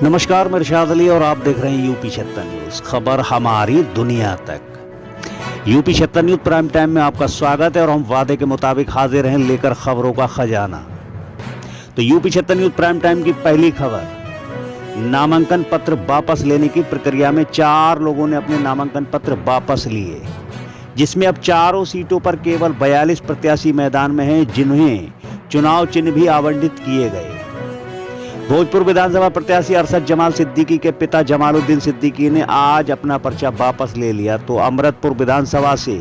नमस्कार, मैं इरशाद अली और आप देख रहे हैं यूपी 76 न्यूज। खबर हमारी दुनिया तक। यूपी 76 न्यूज प्राइम टाइम में आपका स्वागत है और हम वादे के मुताबिक हाजिर हैं लेकर खबरों का खजाना। तो यूपी 76 न्यूज प्राइम टाइम की पहली खबर, नामांकन पत्र वापस लेने की प्रक्रिया में 4 लोगों ने अपने नामांकन पत्र वापस लिए, जिसमें अब चारों सीटों पर केवल 42 प्रत्याशी मैदान में हैं, जिन्हें चुनाव चिन्ह भी आवंटित किए गए। भोजपुर विधानसभा प्रत्याशी अरशद जमाल सिद्दीकी के पिता जमालुद्दीन सिद्दीकी ने आज अपना पर्चा वापस ले लिया, तो अमृतपुर विधानसभा से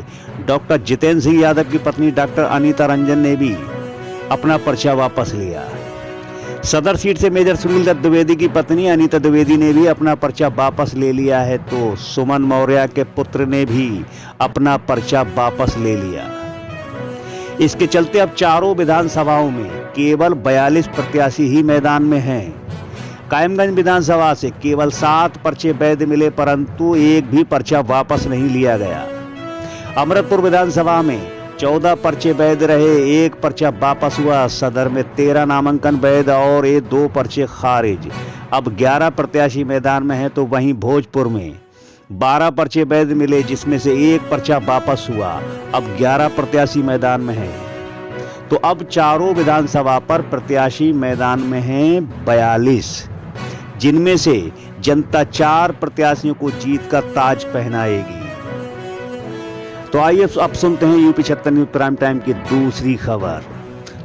डॉक्टर जितेंद्र सिंह यादव की पत्नी डॉक्टर अनीता रंजन ने भी अपना पर्चा वापस लिया। सदर सीट से मेजर सुनील दत्त द्विवेदी की पत्नी अनीता द्विवेदी ने भी अपना पर्चा वापस ले लिया है, तो सुमन मौर्य के पुत्र ने भी अपना पर्चा वापस ले लिया। इसके चलते अब चारों विधानसभाओं में केवल 42 प्रत्याशी ही मैदान में हैं। कायमगंज विधानसभा से केवल 7 पर्चे वैध मिले, परंतु एक भी पर्चा वापस नहीं लिया गया। अमृतपुर विधानसभा में 14 पर्चे वैध रहे, 1 पर्चा वापस हुआ। सदर में 13 नामांकन वैध और 2 पर्चे खारिज। अब 11 प्रत्याशी मैदान में हैं, तो वहीं भोजपुर में 12 पर्चे वैध मिले, जिसमें से 1 पर्चा वापस हुआ। अब 11 प्रत्याशी मैदान में हैं, तो अब चारों विधानसभा पर प्रत्याशी मैदान में हैं 42, जिनमें से जनता 4 प्रत्याशियों को जीत का ताज पहनाएगी। तो आइए अब सुनते हैं यूपी 76 न्यूज प्राइम टाइम की दूसरी खबर।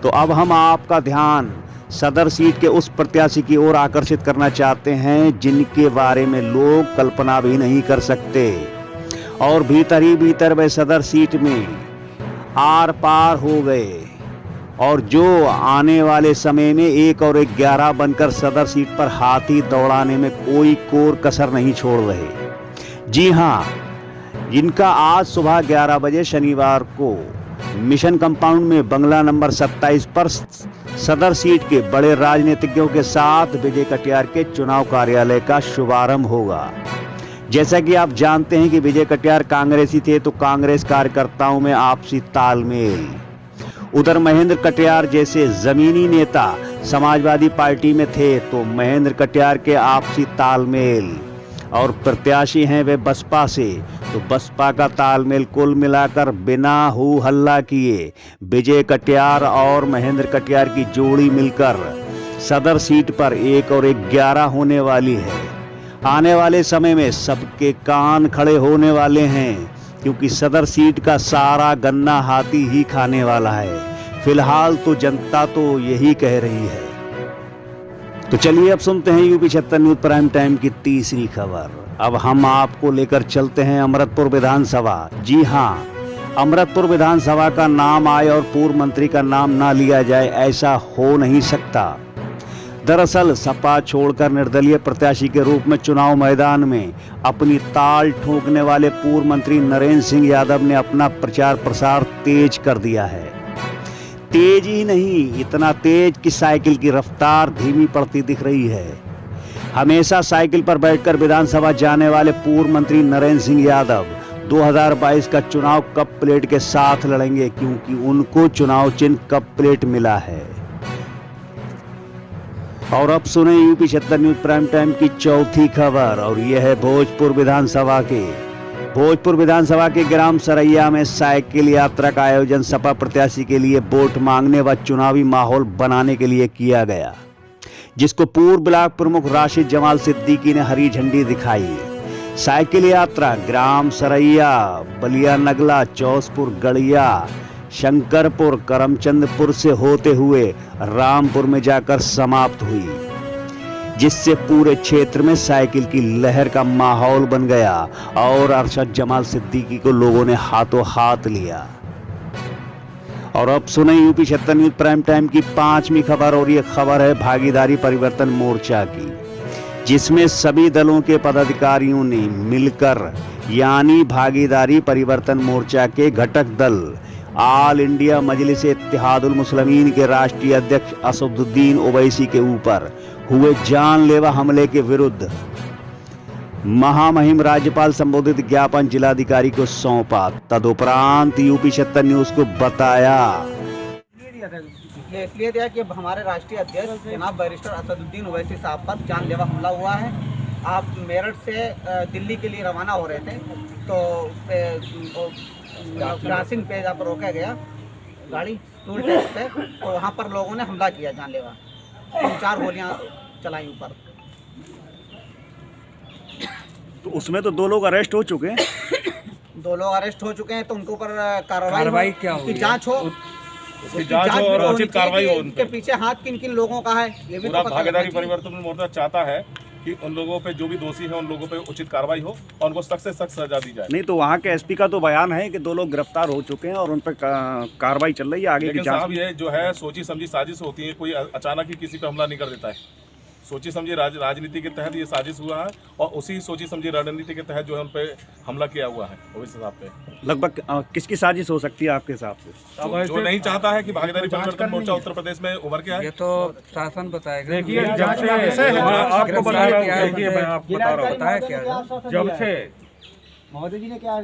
तो अब हम आपका ध्यान सदर सीट के उस प्रत्याशी की ओर आकर्षित करना चाहते हैं जिनके बारे में लोग कल्पना भी नहीं कर सकते, और भीतर ही भीतर वे सदर सीट में आर पार हो गए, और जो आने वाले समय में 1 और 11 बनकर सदर सीट पर हाथी दौड़ाने में कोई कोर कसर नहीं छोड़ रहे। जी हाँ, जिनका आज सुबह 11 बजे शनिवार को मिशन कंपाउंड में बंगला नंबर 27 पर सदर सीट के बड़े राजनीतिज्ञों के साथ विजय कटियार के चुनाव कार्यालय का शुभारंभ होगा। जैसा कि आप जानते हैं कि विजय कटियार कांग्रेसी थे, तो कांग्रेस कार्यकर्ताओं में आपसी तालमेल, उधर महेंद्र कटियार जैसे जमीनी नेता समाजवादी पार्टी में थे, तो महेंद्र कटियार के आपसी तालमेल, और प्रत्याशी हैं वे बसपा से, तो बसपा का तालमेल। कुल मिलाकर बिना हू हल्ला किए विजय कटियार और महेंद्र कटियार की जोड़ी मिलकर सदर सीट पर 1 और 11 होने वाली है। आने वाले समय में सबके कान खड़े होने वाले हैं, क्योंकि सदर सीट का सारा गन्ना हाथी ही खाने वाला है। फिलहाल तो जनता तो यही कह रही है। तो चलिए अब सुनते हैं यूपी 76 न्यूज प्राइम टाइम की तीसरी खबर। अब हम आपको लेकर चलते हैं अमृतपुर विधानसभा। जी हाँ, अमृतपुर विधानसभा का नाम आए और पूर्व मंत्री का नाम ना लिया जाए, ऐसा हो नहीं सकता। दरअसल सपा छोड़कर निर्दलीय प्रत्याशी के रूप में चुनाव मैदान में अपनी ताल ठोकने वाले पूर्व मंत्री नरेंद्र सिंह यादव ने अपना प्रचार प्रसार तेज कर दिया है। तेज ही नहीं, इतना तेज कि साइकिल की रफ्तार धीमी पड़ती दिख रही है। हमेशा साइकिल पर बैठकर विधानसभा जाने वाले पूर्व मंत्री नरेंद्र सिंह यादव 2022 का चुनाव कप प्लेट के साथ लड़ेंगे, क्योंकि उनको चुनाव चिन्ह कप प्लेट मिला है। और अब सुने यूपी 76 न्यूज प्राइम टाइम की चौथी खबर, और यह है भोजपुर विधानसभा के ग्राम सरैया में साइकिल यात्रा का आयोजन सपा प्रत्याशी के लिए वोट मांगने व चुनावी माहौल बनाने के लिए किया गया, जिसको पूर्व ब्लॉक प्रमुख राशिद जमाल सिद्दीकी ने हरी झंडी दिखाई। साइकिल यात्रा ग्राम सरैया, बलिया नगला, चौसपुर, गड़िया, शंकरपुर, करमचंदपुर से होते हुए रामपुर में जाकर समाप्त हुई, जिससे पूरे क्षेत्र में साइकिल की लहर का माहौल बन गया और अरशद जमाल सिद्दीकी को लोगों ने हाथों हाथ लिया। और अब सुने यूपी 76 न्यूज प्राइम टाइम की 5वीं खबर, और ये खबर है भागीदारी परिवर्तन मोर्चा की, जिसमें सभी दलों के पदाधिकारियों ने मिलकर, यानी भागीदारी परिवर्तन मोर्चा के घटक दल ऑल इंडिया मजलिस इत्तेहादुल मुस्लिमीन के राष्ट्रीय अध्यक्ष असदुद्दीन ओवैसी के ऊपर हुए जानलेवा हमले के विरुद्ध महामहिम राज्यपाल संबोधित ज्ञापन जिलाधिकारी को सौंपा। तदुपरांत यूपी 76 न्यूज को बताया ये इसलिए दिया कि हमारे राष्ट्रीय अध्यक्ष जनाब बैरिस्टर असदुद्दीन ओवैसी साहब पर जानलेवा हमला हुआ है। आप मेरठ से दिल्ली के लिए रवाना हो रहे थे तो क्रॉसिंग पे जहाँ पर रोका गया गाड़ी टूल टैक्स पे, तो वहाँ पर लोगों ने हमला किया जानलेवा, 3-4 गोलियाँ चलाई ऊपर। तो उसमें तो 2 लोग अरेस्ट हो चुके हैं। 2 लोग अरेस्ट हो चुके हैं, तो उनके ऊपर कार्रवाई क्या हो, जांच हो, उसकी जांच हो और उचित कार्रवाई हो। उनके पीछे हाथ किन किन लोगों का है ये भी पूरा तो भागीदारी परिवर्तन मोर्चा चाहता है कि उन लोगों पे जो भी दोषी है उन लोगों पे उचित कार्रवाई हो और उनको सख्त से सख्त सजा दी जाए। नहीं तो वहाँ के एसपी का तो बयान है कि 2 लोग गिरफ्तार हो चुके हैं और उन पर कार्रवाई चल रही है आगे की लेकिन जांच। साहब ये जो है सोची समझी साजिश होती है, कोई अचानक ही किसी पे हमला नहीं कर देता है। सोची समझी राजनीति के तहत ये साजिश हुआ है और उसी सोची समझी रणनीति के तहत जो है उन पे हमला किया हुआ है ओवैसी साहब पे। लगभग किसकी साजिश हो सकती है आपके हिसाब से? जो नहीं चाहता है कि भागीदारी परिवर्तन मोर्चा उत्तर प्रदेश में उभर के आए। ये तो शासन बताएगा। देखिए जब से आपको बता रहा हूँ, देखिए मैं आपको बता रहा हूँ, बताया क्या जब से महोदय जी ने क्या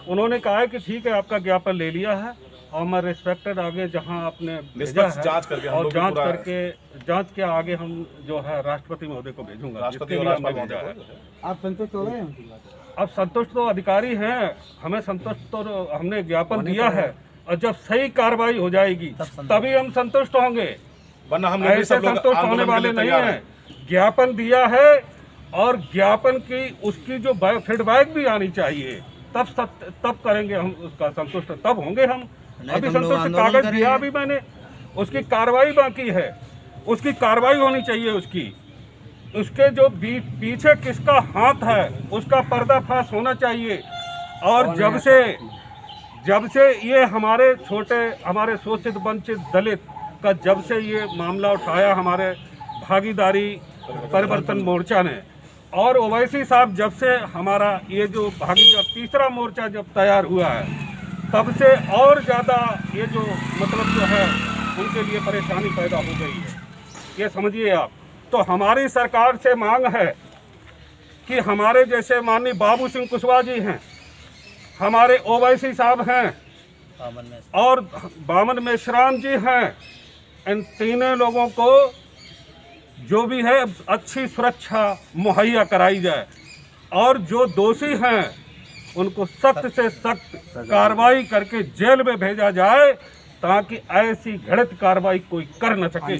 उन्होंने कहा है कि ठीक है आपका ज्ञापन ले लिया है और मैं रिस्पेक्टेड आगे जहाँ आपने भेजा निष्पक्ष है जांच करके हम और लोग जांच पूरा करके जांच के आगे हम जो है राष्ट्रपति महोदय को भेजूंगा, राष्ट्रपति जिसके और लिए हमने राज्यपाल भेजा है। महोदय आप संतुष्ट हो गए हैं? अब संतुष्ट तो अधिकारी हैं, हमें संतुष्ट तो हमने ज्ञापन दिया है और जब सही कार्रवाई हो जाएगी तभी हम संतुष्ट होंगे, वरना हम लोग भी ऐसे सब लोग संतुष्ट होने आंदोलन के वाले लिए नहीं तैयार है। हैं। ज्ञापन दिया है और ज्ञापन की उसकी जो फीडबैक भी आनी चाहिए, तब करेंगे हम उसका संतुष्ट, तब होंगे हम। अभी संतुष्ट कागज दिया अभी मैंने, उसकी कार्रवाई बाकी है, उसकी कार्रवाई होनी चाहिए उसके जो पीछे किसका हाथ है उसका पर्दाफाश होना चाहिए। और जब से ये हमारे शोषित वंचित दलित का जब से ये मामला उठाया हमारे भागीदारी परिवर्तन मोर्चा ने, और ओवैसी साहब जब से हमारा ये जो तीसरा मोर्चा जब तैयार हुआ है तब से और ज़्यादा ये जो मतलब जो है उनके लिए परेशानी पैदा हो गई है, ये समझिए आप। तो हमारी सरकार से मांग है कि हमारे जैसे माननीय बाबू सिंह कुशवाहा जी हैं, हमारे ओवैसी साहब हैं और बामन मेश्राम जी हैं, इन तीनों लोगों को जो भी है अच्छी सुरक्षा मुहैया कराई जाए और जो दोषी हैं उनको सख्त से सख्त कार्रवाई करके जेल में भेजा जाए ताकि ऐसी घृणित कार्रवाई कोई कर न सके।